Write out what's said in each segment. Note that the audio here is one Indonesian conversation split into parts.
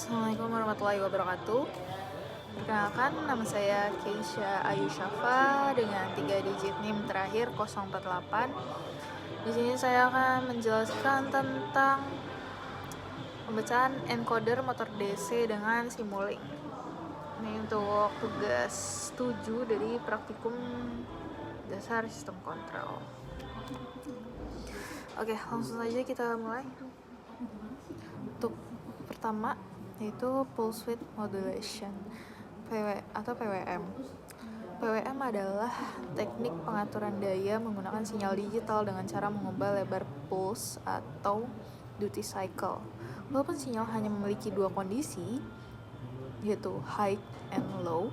Assalamualaikum warahmatullahi wabarakatuh. Perkenalkan, nama saya Keisha Ayu Syafa dengan 3 digit NIM terakhir 048. Di sini saya akan menjelaskan tentang pembacaan encoder motor DC dengan Simulink. Ini untuk tugas 7 dari praktikum dasar sistem kontrol. Oke, langsung saja kita mulai. Untuk pertama yaitu pulse width modulation atau PWM. PWM adalah teknik pengaturan daya menggunakan sinyal digital dengan cara mengubah lebar pulse atau duty cycle. Walaupun sinyal hanya memiliki dua kondisi, yaitu high and low,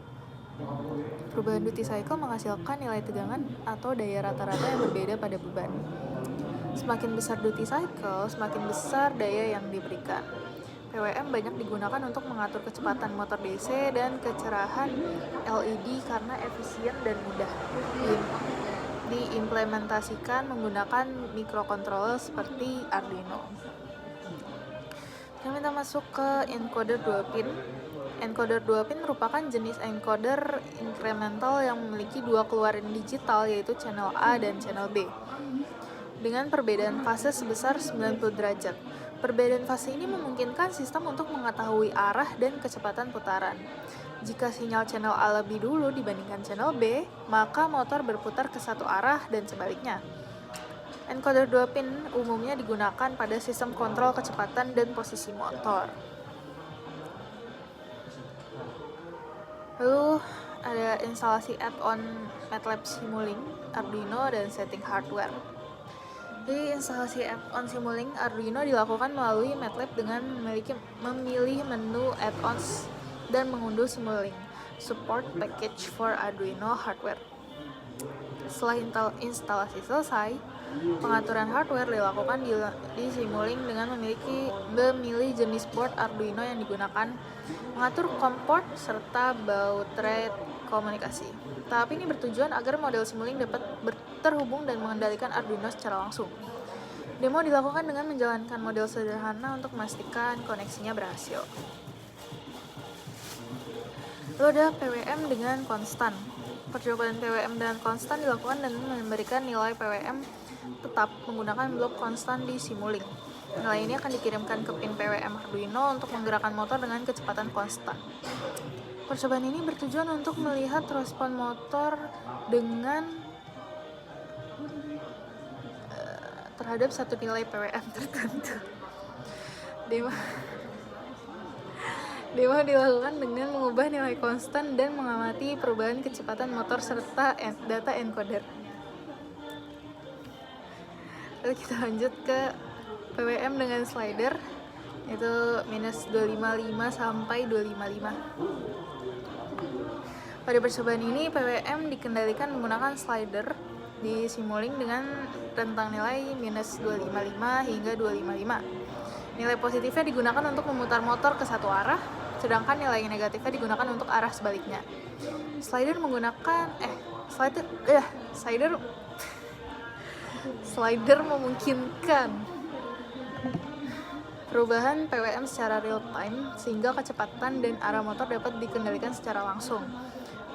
perubahan duty cycle menghasilkan nilai tegangan atau daya rata-rata yang berbeda pada beban. Semakin besar duty cycle, semakin besar daya yang diberikan. PWM banyak digunakan untuk mengatur kecepatan motor DC dan kecerahan LED karena efisien dan mudah diimplementasikan menggunakan microcontroller seperti Arduino. Kita masuk ke encoder 2 pin. Encoder 2 pin merupakan jenis encoder incremental yang memiliki dua keluaran digital, yaitu channel A dan channel B, dengan perbedaan fase sebesar 90 derajat. Perbedaan fase ini memungkinkan sistem untuk mengetahui arah dan kecepatan putaran. Jika sinyal channel A lebih dulu dibandingkan channel B, maka motor berputar ke satu arah dan sebaliknya. Encoder 2 pin umumnya digunakan pada sistem kontrol kecepatan dan posisi motor. Lalu ada instalasi add-on MATLAB Simulink, Arduino, dan setting hardware. Jadi instalasi add-on Simulink Arduino dilakukan melalui MATLAB dengan memilih menu add-ons dan mengunduh Simulink Support Package for Arduino Hardware. Setelah instalasi selesai, pengaturan hardware dilakukan di Simulink dengan memilih jenis board Arduino yang digunakan, mengatur COM port, serta baterai komunikasi. Tahap ini bertujuan agar model Simulink dapat terhubung dan mengendalikan Arduino secara langsung. Demo dilakukan dengan menjalankan model sederhana untuk memastikan koneksinya berhasil. Lalu ada PWM dengan konstan. Percobaan PWM dengan konstan dilakukan dengan memberikan nilai PWM tetap menggunakan blok konstan di Simulink. Nilai ini akan dikirimkan ke pin PWM Arduino untuk menggerakkan motor dengan kecepatan konstan. Percobaan ini bertujuan untuk melihat respon motor terhadap satu nilai PWM tertentu. Demo dilakukan dengan mengubah nilai konstan dan mengamati perubahan kecepatan motor serta data encoder. Lalu kita lanjut ke PWM dengan slider, yaitu minus 255 sampai 255. Pada percobaan ini, PWM dikendalikan menggunakan slider di Simulink dengan rentang nilai minus 255 hingga 255. Nilai positifnya digunakan untuk memutar motor ke satu arah, sedangkan nilai negatifnya digunakan untuk arah sebaliknya. Slider memungkinkan perubahan PWM secara real time sehingga kecepatan dan arah motor dapat dikendalikan secara langsung.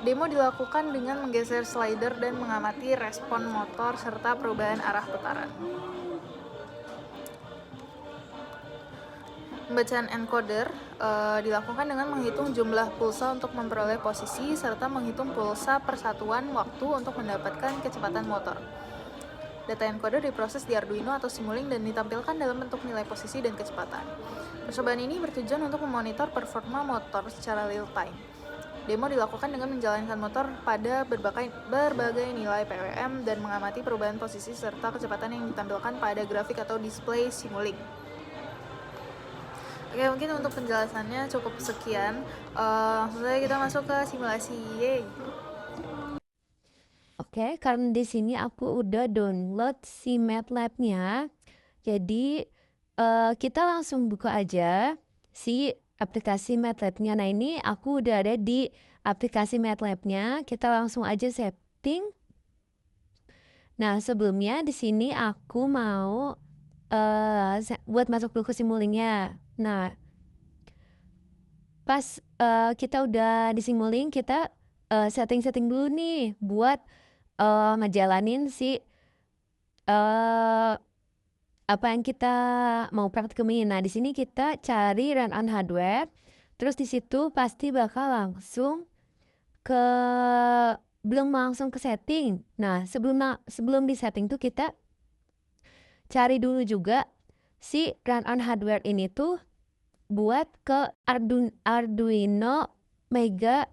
Demo dilakukan dengan menggeser slider dan mengamati respon motor serta perubahan arah putaran. Pembacaan encoder dilakukan dengan menghitung jumlah pulsa untuk memperoleh posisi serta menghitung pulsa persatuan waktu untuk mendapatkan kecepatan motor. Data encoder diproses di Arduino atau Simulink dan ditampilkan dalam bentuk nilai posisi dan kecepatan. Percobaan ini bertujuan untuk memonitor performa motor secara real time. Demo dilakukan dengan menjalankan motor pada berbagai nilai PWM dan mengamati perubahan posisi serta kecepatan yang ditampilkan pada grafik atau display Simulink. Oke, mungkin untuk penjelasannya cukup sekian. Langsung saja kita masuk ke simulasi. Yeay. Oke, karena di sini aku udah download si MATLAB-nya. Jadi kita langsung buka aja si aplikasi MATLAB-nya. Nah, ini aku udah ada di aplikasi MATLAB-nya. Kita langsung aja setting. Nah, sebelumnya di sini aku mau buat masuk dulu ke Simulink-nya. Nah, pas kita udah di Simulink, kita setting-setting dulu nih buat ngejalanin si apa yang kita mau praktekin. Nah, di sini kita cari run on hardware, terus di situ pasti bakal langsung ke belum langsung ke setting. Nah, sebelum di setting tuh kita cari dulu juga si run on hardware ini tuh buat ke Arduino Mega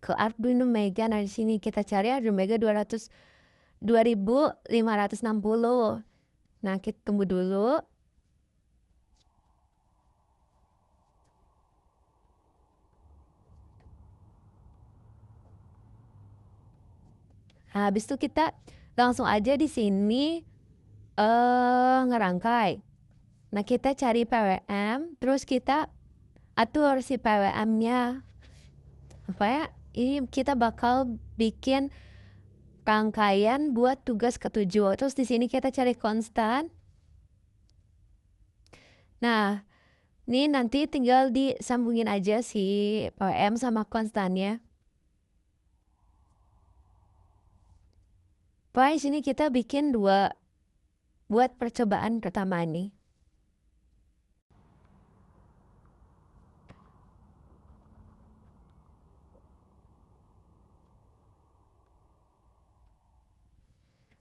Nah, di sini kita cari Arduino Mega 2560. Nah, kita tunggu dulu. Nah, habis itu kita langsung aja di sini ngerangkai. Nah, kita cari PWM, terus kita atur si PWM-nya. Apa ya? Ini kita bakal bikin rangkaian buat tugas ketujuh. Terus di sini kita cari konstan. Nah, ini nanti tinggal disambungin aja si PWM sama konstannya. Pokoknya di sini kita bikin 2 buat percobaan pertama nih.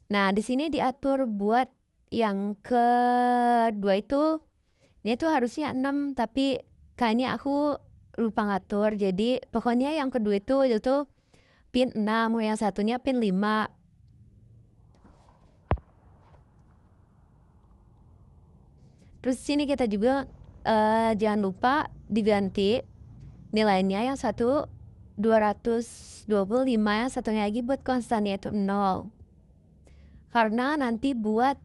Nah, di sini diatur buat yang kedua itu, ini tuh harusnya 6, tapi kayaknya aku lupa ngatur. Jadi pokoknya yang kedua itu pin 6, yang satunya pin 5. Terus sini kita juga jangan lupa diganti nilainya, yang satu 225, yang satunya lagi buat konstannya itu 0. Karena nanti buat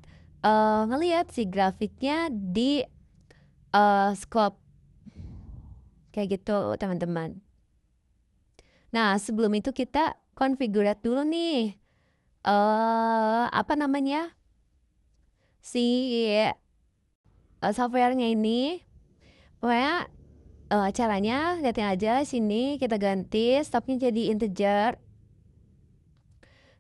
ngelihat si grafiknya di scope kayak gitu teman-teman. Nah, sebelum itu kita configure dulu nih apa namanya si softwarenya ini. Pokoknya caranya lihatin aja sini, kita ganti stopnya jadi integer,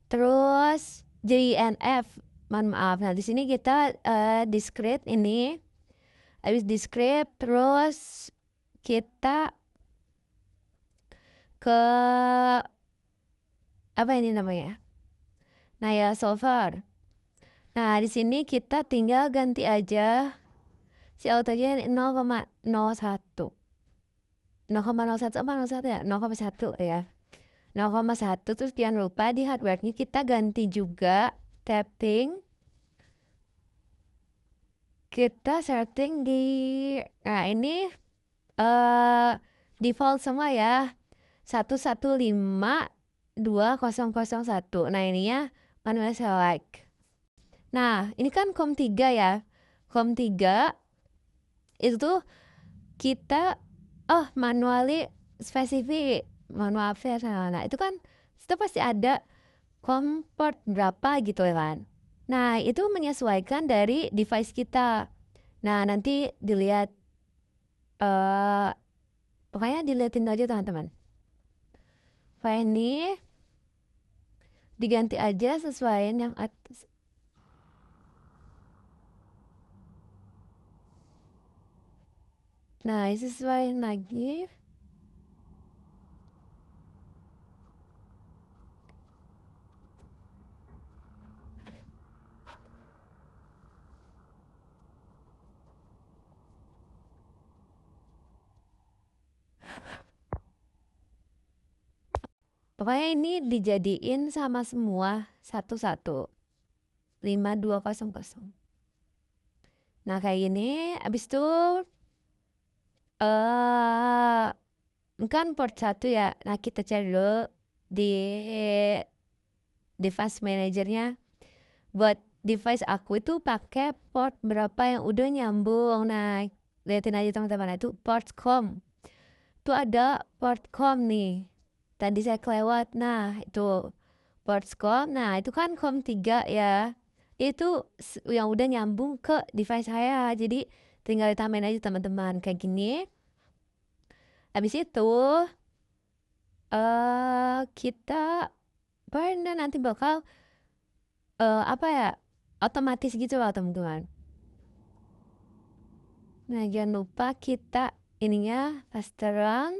terus JNF, mohon maaf. Nah, di sini kita discrete ini, habis discrete terus kita ke apa ini namanya? Nah, ya solver. Nah, di sini kita tinggal ganti aja si autonya 0,01. 0,01 apa 0,1 ya? 0,1 ya. 0,1. Terus jangan lupa di hardware-nya kita ganti juga tapping. Kita setting di ini default semua ya. 1152001. Nah, ininya manual select. Nah, ini kan COM3 ya. COM3 itu kita manually spesifik, mohon maaf ya. Nah, itu kan itu pasti ada port berapa gitu kan. Nah, itu menyesuaikan dari device kita. Nah, nanti dilihat pokoknya dilihatin aja teman-teman. File ini diganti aja sesuai yang atas. Nah, sesuaiin lagi. Pokoknya ini dijadiin sama semua satu-satu. 5200. Nah, kayak gini. Abis itu kan port 1 ya. Nah, kita cari dulu di device manajernya. Buat device aku itu pakai port berapa yang udah nyambung. Nah, liatin aja teman-teman, itu port com. Itu ada port com nih. Tadi saya kelewat. Nah, itu port com. Nah, itu kan COM3 ya. Itu yang udah nyambung ke device saya. Jadi tinggal ditambahin aja teman-teman kayak gini. Habis itu kita pernah nanti bakal apa ya, otomatis gitu loh teman-teman. Nah jangan lupa kita ininya fasteran.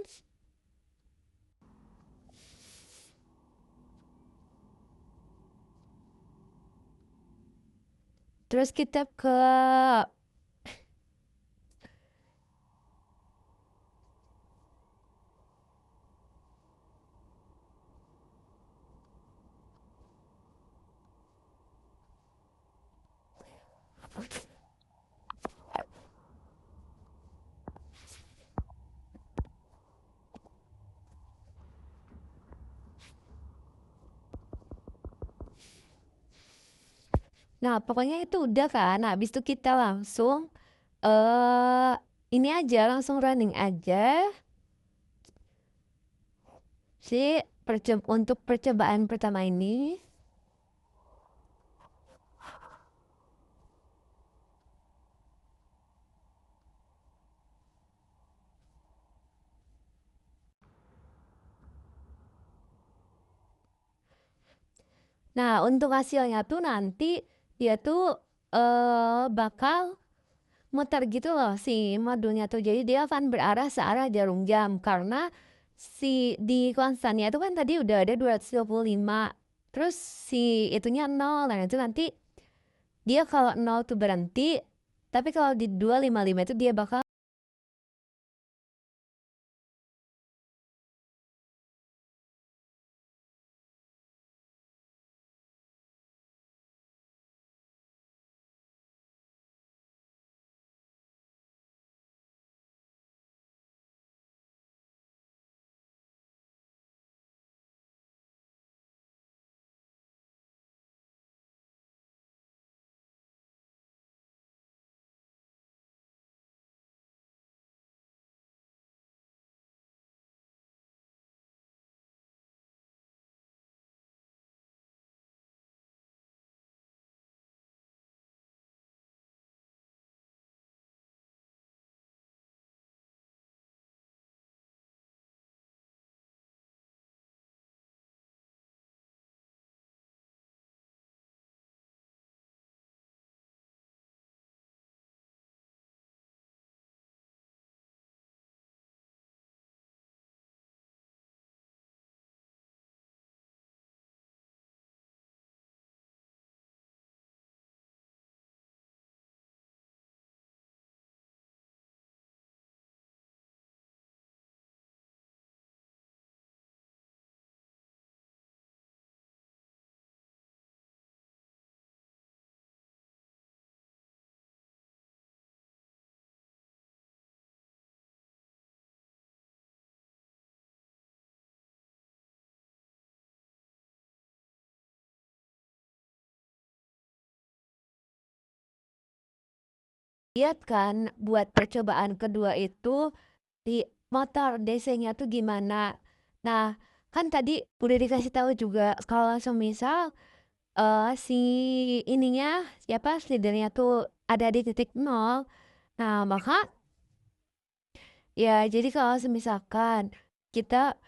Terus kita ke nah pokoknya itu udah kan. Nah, habis itu kita langsung eh ini aja, langsung running aja untuk percobaan pertama ini. Nah, untuk hasilnya tuh nanti dia tuh bakal muter gitu loh si modulnya tuh. Jadi dia akan berarah searah jarum jam karena si di konstannya itu kan tadi udah ada 225. Terus si itunya 0. Nah, itu nanti dia kalau 0 tuh berhenti, tapi kalau di 255 itu dia bakal lihat kan buat percobaan kedua itu di motor DC-nya tuh gimana. Nah, kan tadi udah dikasih tahu juga kalau semisal si ininya siapa slidernya tuh ada di titik nol. Nah, maka ya jadi kalau semisalkan kita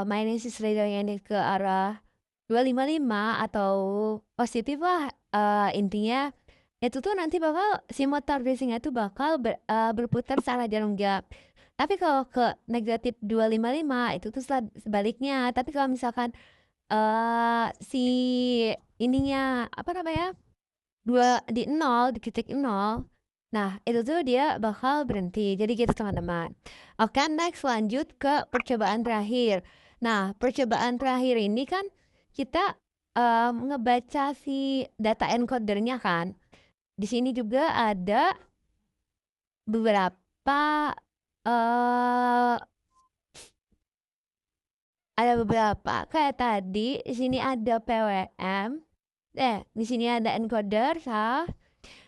mainin si slidernya ini ke arah 255 atau positif lah, intinya itu tuh nanti bakal si motor racingnya tuh bakal berputar searah jarum jam. Tapi kalau ke negatif 255 itu tuh sebaliknya. Tapi kalau misalkan si ininya apa namanya dua di nol di titik nol, nah itu tuh dia bakal berhenti. Jadi gitu teman-teman. Oke, next lanjut ke percobaan terakhir. Nah, percobaan terakhir ini kan kita ngebaca si data encodernya kan. Di sini juga beberapa eh ada beberapa kayak tadi di sini ada PWM, di sini ada encoder, sah.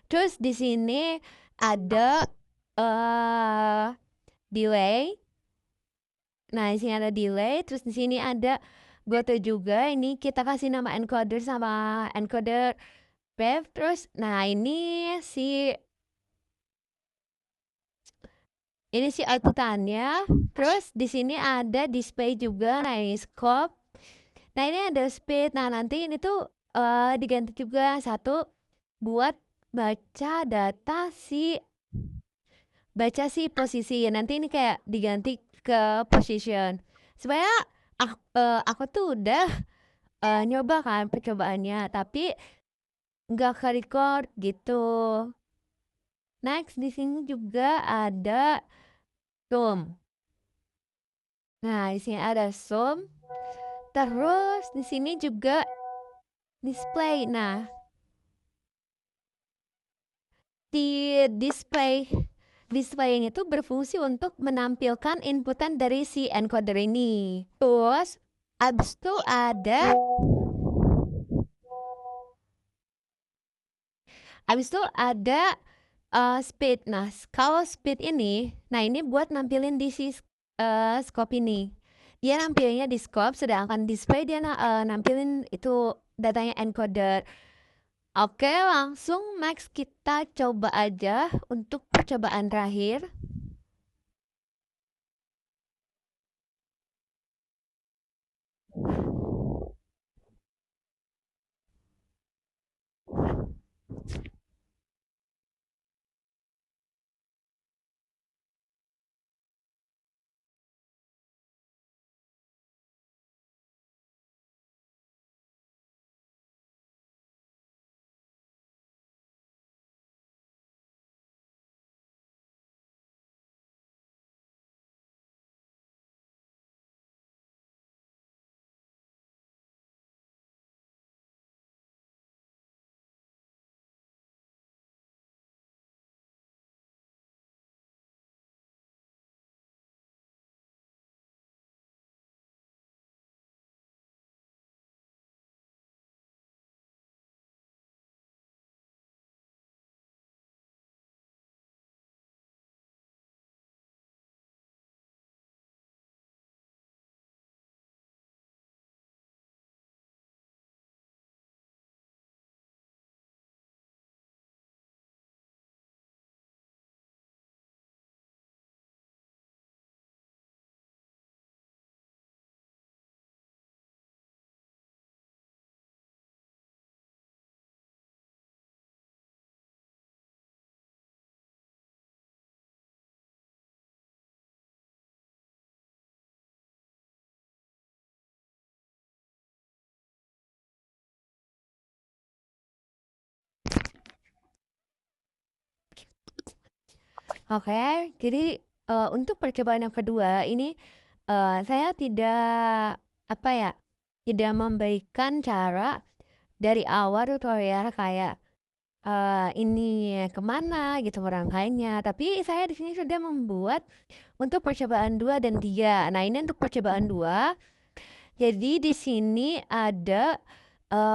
Terus di sini ada eh delay. Nah, di sini ada delay, terus di sini ada goto juga. Ini kita kasih nama encoder sama encoder Bev. Terus nah ini si Ini sih outputannya. Terus di sini ada display juga, nah ini scope. Nah ini ada speed. Nah nanti ini tuh diganti juga satu buat baca si posisi. Nanti ini kayak diganti ke position. Sebenarnya aku tuh udah nyoba kan percobaannya, tapi nggak ke record gitu. Next di sini juga ada zoom. Nah di sini ada zoom. Terus di sini juga display. Nah di display ini tuh berfungsi untuk menampilkan inputan dari si encoder ini. Terus abis itu ada speed. Nah kalau speed ini, nah ini buat nampilin di si scope ini. Dia nampilinnya di scope, sedangkan display dia nampilin itu datanya encoder. Oke, langsung next kita coba aja untuk percobaan terakhir. Oke, jadi untuk percobaan yang kedua ini saya apa ya, tidak memberikan cara dari awal tutorial kayak ini kemana gitu merangkainya. Tapi saya di sini sudah membuat untuk percobaan 2 dan 3. Nah ini untuk percobaan 2. Jadi di sini ada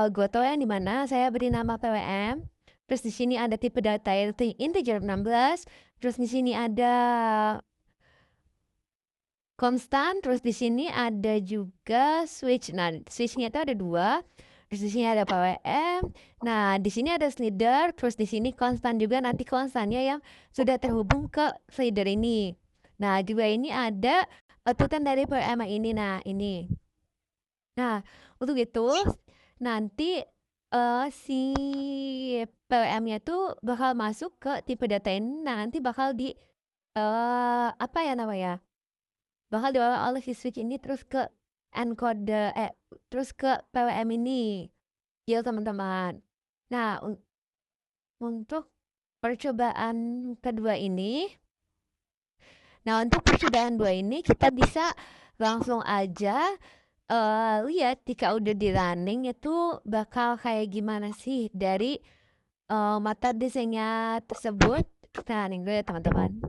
goto yang dimana saya beri nama PWM. Terus di sini ada tipe data yaitu integer 16. Terus di sini ada konstan. Terus di sini ada juga switch. Nah, switchnya itu ada 2. Terus di sini ada PWM. Nah, di sini ada slider. Terus di sini konstan juga. Nanti konstannya yang sudah terhubung ke slider ini. Nah, juga ini ada outputan dari PWM ini. Nah, ini. Nah, untuk itu nanti si PWM-nya tuh bakal masuk ke tipe data ini. Nah, nanti bakal apa ya namanya? Bakal diolah oleh si switch ini terus ke encoder terus ke PWM ini. Ya, teman-teman. Nah, untuk percobaan kedua ini, nah untuk percobaan 2 ini kita bisa langsung aja lihat jika udah di running itu bakal kayak gimana sih dari mata desainnya tersebut. Kita running dulu ya teman-teman.